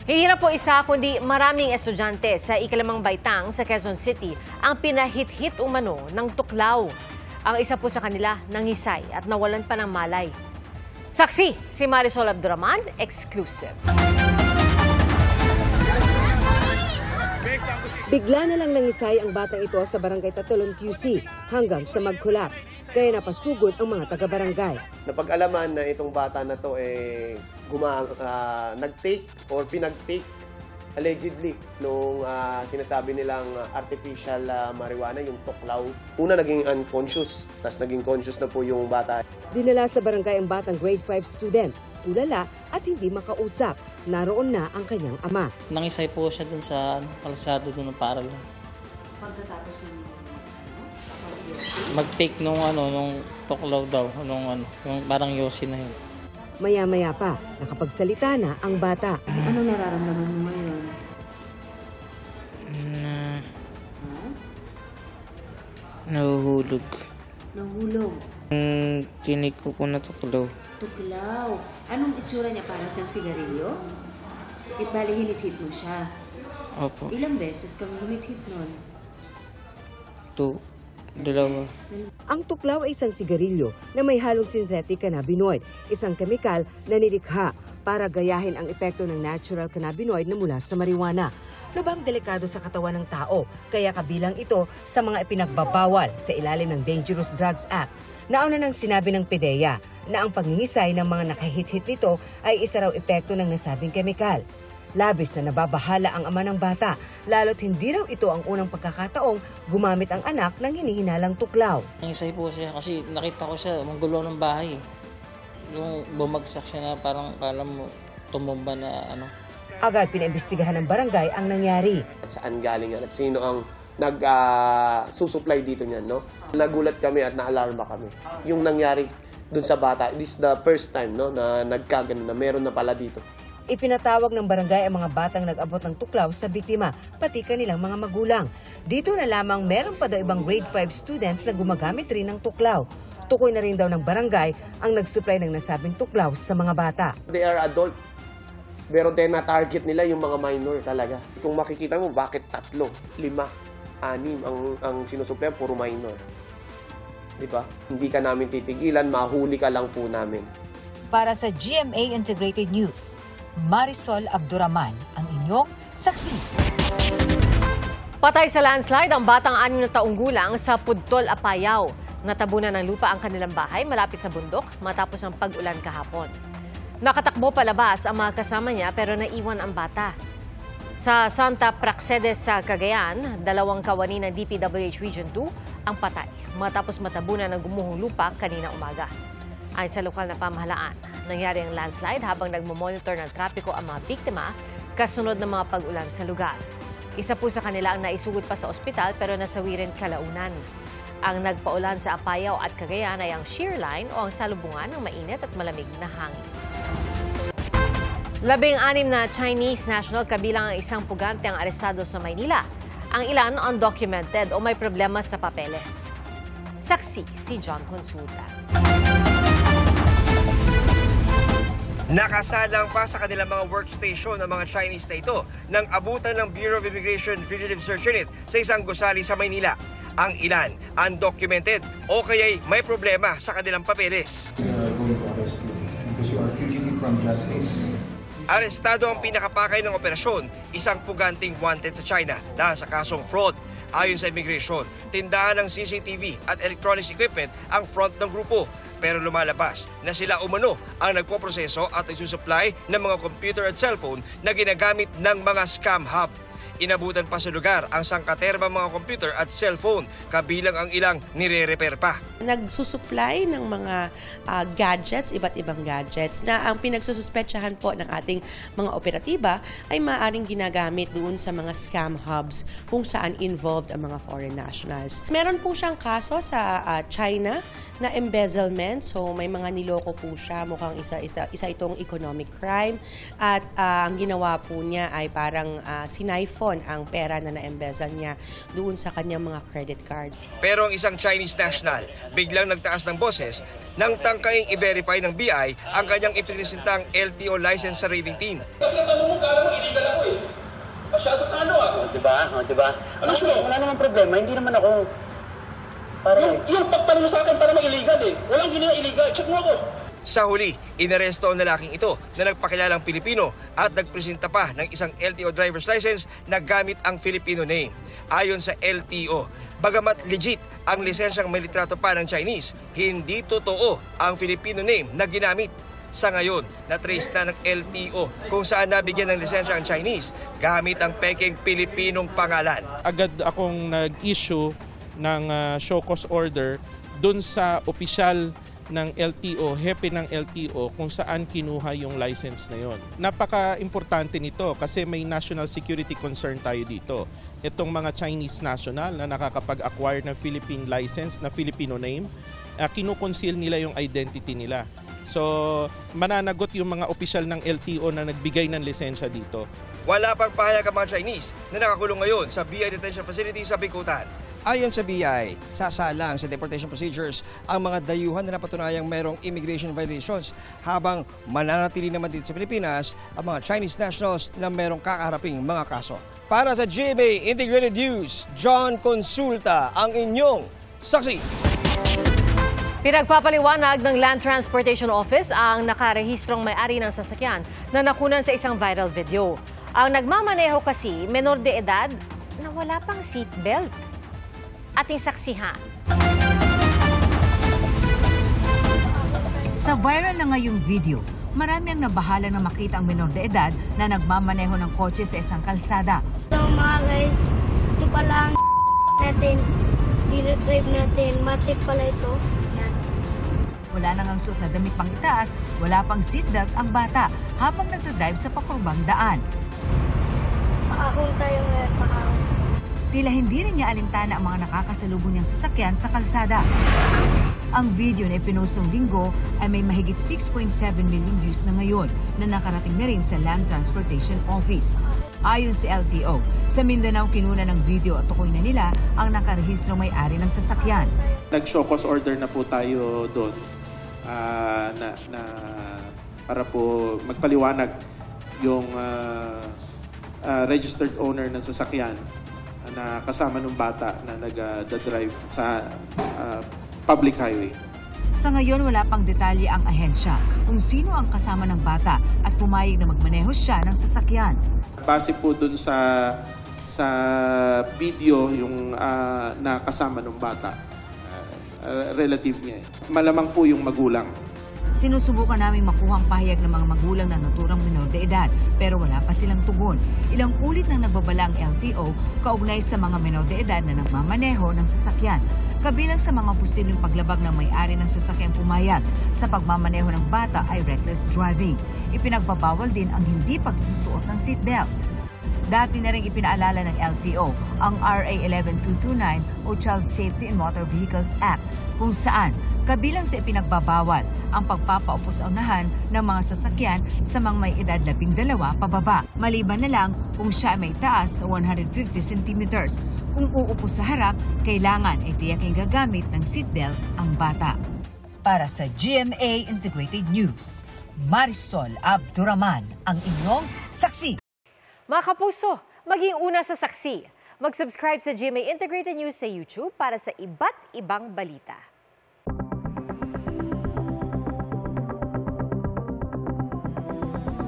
Hindi na po isa kundi maraming estudyante sa ikalimang baitang sa Quezon City ang pinahit-hit umano ng tuklaw. Ang isa po sa kanila nangisay at nawalan pa ng malay. Saksi si Marisol Abduraman, exclusive. Bigla na lang nangisay ang batang ito sa barangay Tatulon QC hanggang sa mag-collapse, kaya napasugod ang mga taga-barangay. Napag-alaman na itong bata na to nag-take or pinag-take allegedly nung sinasabi nilang artificial marijuana, yung tuklaw. Una naging unconscious, tapos naging conscious na po yung bata. Dinala sa barangay ang batang grade 5 student, tulala at hindi makausap. Naroon na ang kanyang ama. Nangisay po siya dun sa kalsado dun ng paaralan. Pagkatapos yung mag-take nung tuklaw daw, yung parang yosi na yun. Maya-maya pa, nakapagsalita na ang bata. Anong nararamdaman mo ngayon? Nahuhulog. Nahulog. Tinig ko po na tuklaw. Tuklaw. Anong itsura niya? Para siyang sigarilyo? Bali, hinit-hit mo siya. Opo. Ilang beses kang humit-hit nun? 2. 2. Ang tuklaw ay isang sigarilyo na may halong synthetic cannabinoid, isang kemikal na nilikha para gayahin ang epekto ng natural cannabinoid na mula sa marijuana. Lubhang delikado sa katawan ng tao, kaya kabilang ito sa mga ipinagbabawal sa ilalim ng Dangerous Drugs Act. Nauna nang sinabi ng PDEA na ang pangingisay ng mga nakahit-hit nito ay isa raw epekto ng nasabing kemikal. Labis na nababahala ang ama ng bata, lalo't hindi raw ito ang unang pagkakataong gumamit ang anak ng hinihinalang tuklaw. Nangisay po siya kasi nakita ko siya manggulo ng bahay. Yung bumagsak siya na parang kala mo tumumba na Agad pinaimbestigahan ng barangay ang nangyari. Saan galing yan at sino ang nag-susupply dito niyan, no? Nagulat kami at naalarma kami. Yung nangyari dun sa bata, this is the first time, no, na nagkagano na meron na pala dito. Ipinatawag ng barangay ang mga batang nag-abot ng tuklaw sa biktima, pati kanilang mga magulang. Dito na lamang meron pa daw ibang grade 5 students na gumagamit rin ng tuklaw. Tukoy na rin daw ng barangay ang nag-supply ng nasabing tuklaw sa mga bata. They are adult, pero na-target nila yung mga minor talaga. Kung makikita mo, bakit 3, 5, 6 ang sinusupply, puro minor. Di ba? Hindi ka namin titigilan, mahuli ka lang po namin. Para sa GMA Integrated News, Marisol Abduraman, ang inyong saksi. Patay sa landslide ang batang 6 na taong gulang sa Pudtol, Apayao. Natabunan ng lupa ang kanilang bahay malapit sa bundok matapos ang pag-ulan kahapon. Nakatakbo palabas ang mga kasama niya pero naiwan ang bata. Sa Santa Praxedes sa Cagayan, 2 kawani ng DPWH Region 2 ang patay matapos matabunan ng gumuhong lupa kanina umaga. Ayon sa lokal na pamahalaan, nangyari ang landslide habang nagmomonitor ng trapiko ang mga biktima kasunod ng mga pag-ulan sa lugar. Isa po sa kanila ang naisugod pa sa ospital pero nasawi rin kalaunan. Ang nagpaulan sa Apayao at Cagayan ay ang shear line o ang salubungan ng mainit at malamig na hangin. 16 na Chinese national kabilang ang isang pugante ang arestado sa Maynila. Ang ilan undocumented o may problema sa papeles. Saksi si John Consulta. Nakasalang pa sa kanilang mga workstation ang mga Chinese na ito nang abutan ng Bureau of Immigration Fugitive Search Unit sa isang gusali sa Maynila. Ang ilan undocumented o kaya'y may problema sa kanilang papeles. Arestado ang pinakapakay ng operasyon, isang puganting wanted sa China dahil sa kasong fraud. Ayon sa immigration, tindahan ng CCTV at electronics equipment ang front ng grupo. Pero lumalabas na sila umano ang nagpoproseso at nagsusupply ng mga computer at cellphone na ginagamit ng mga scam hub. Inabutan pa sa lugar ang sangkaterma mga computer at cellphone, kabilang ang ilang nire-repair pa. Nagsusupply ng mga gadgets, iba't ibang gadgets, na ang pinagsususpetsahan po ng ating mga operatiba ay maaaring ginagamit doon sa mga scam hubs kung saan involved ang mga foreign nationals. Meron po siyang kaso sa China na embezzlement, so may mga niloko po siya, mukhang isa itong economic crime, at ang ginawa po niya ay parang siniphon ang pera na na-embezzle niya doon sa kanyang mga credit card. Pero ang isang Chinese national biglang nagtaas ng boses nang tangkaing i-verify ng BI ang kanyang ipinisintang LTO license sa raving team. Tapos natanong mo, kala mo illegal Masyado ka ano ah. Diba? Ano siya? Wala namang problema, hindi naman ako... Yung pagtanong mo sa akin para illegal eh. Walang ginawa illegal. Check mo ako. Sa huli, inaresto ang lalaking ito na nagpakilalang Pilipino at nagpresenta pa ng isang LTO driver's license na gamit ang Filipino name. Ayon sa LTO, bagamat legit ang lisensyang may litrato pa ng Chinese, hindi totoo ang Filipino name na ginamit. Sa ngayon, na-trace na ng LTO kung saan nabigyan ng lisensya ang Chinese gamit ang pekeng Pilipinong pangalan. Agad akong nag-issue ng show cause order dun sa opisyal ng LTO, hepe ng LTO, kung saan kinuha yung license na yon. Napaka-importante nito kasi may national security concern tayo dito. Itong mga Chinese national na nakakapag-acquire ng Philippine license na Filipino name, kinukonceal nila yung identity nila. So, mananagot yung mga opisyal ng LTO na nagbigay ng lisensya dito. Wala pang pahayag ang mga Chinese na nakakulong ngayon sa BI Detention Facility sa Bikutan. Ayon sa BI, sasalang sa deportation procedures ang mga dayuhan na napatunayang mayroong immigration violations habang mananatili naman dito sa Pilipinas ang mga Chinese nationals na mayroong kakaharaping mga kaso. Para sa GMA Integrated News, John Consulta ang inyong saksi. Pinagpapaliwanag ng Land Transportation Office ang nakarehistrong may-ari ng sasakyan na nakunan sa isang viral video. Ang nagmamaneho kasi menor de edad na wala pang seatbelt. Ating saksihan. Sa viral na ngayong video, marami ang nabahala na makita ang menor de edad na nagmamaneho ng kotse sa isang kalsada. So mga guys, ito pala ang natin, dinadrive natin, matik pala ito. Yan. Wala nang ang suot na damit pang itaas, wala pang seatbelt ang bata habang nagdadrive sa pakurbang daan. Paahon tayo ngayon, paahon. Tila hindi rin niya alintana ang mga nakakasalubong niyang sasakyan sa kalsada. Ang video na ipinostong linggo ay may mahigit 6.7 million views na ngayon na nakarating na rin sa Land Transportation Office. Ayon sa LTO, sa Mindanao kinuna ng video at tukoy na nila ang nakarehistro may-ari ng sasakyan. Nag-show cause order na po tayo doon para po magpaliwanag yung registered owner ng sasakyan na kasama ng bata na nag-drive sa public highway. Sa ngayon, wala pang detalye ang ahensya kung sino ang kasama ng bata at pumayag na magmaneho siya ng sasakyan. Base po dun sa video yung nakasama ng bata, relative niya. Malamang po yung magulang. Sinusubukan naming makuha ang pahayag ng mga magulang na naturang menor de edad pero wala pa silang tugon. Ilang ulit nang nagbabala ang LTO kaugnay sa mga menor de edad na nagmamaneho ng sasakyan. Kabilang sa mga posibleng paglabag ng may-ari ng sasakyan pumayag sa pagmamaneho ng bata ay reckless driving. Ipinagbabawal din ang hindi pagsusuot ng seatbelt. Dati na rin ipinaalala ng LTO ang RA 11229 o Child Safety in Motor Vehicles Act kung saan kabilang sa ipinagbabawal ang pagpapaupo sa unahan ng mga sasakyan sa mga may edad 12 pababa. Maliban na lang kung siya may taas sa 150 centimeters. Kung uupo sa harap, kailangan ay tiyaking gagamit ng seatbelt ang bata. Para sa GMA Integrated News, Marisol Abduraman ang inyong saksi. Mga kapuso, maging una sa saksi. Mag-subscribe sa GMA Integrated News sa YouTube para sa iba't ibang balita.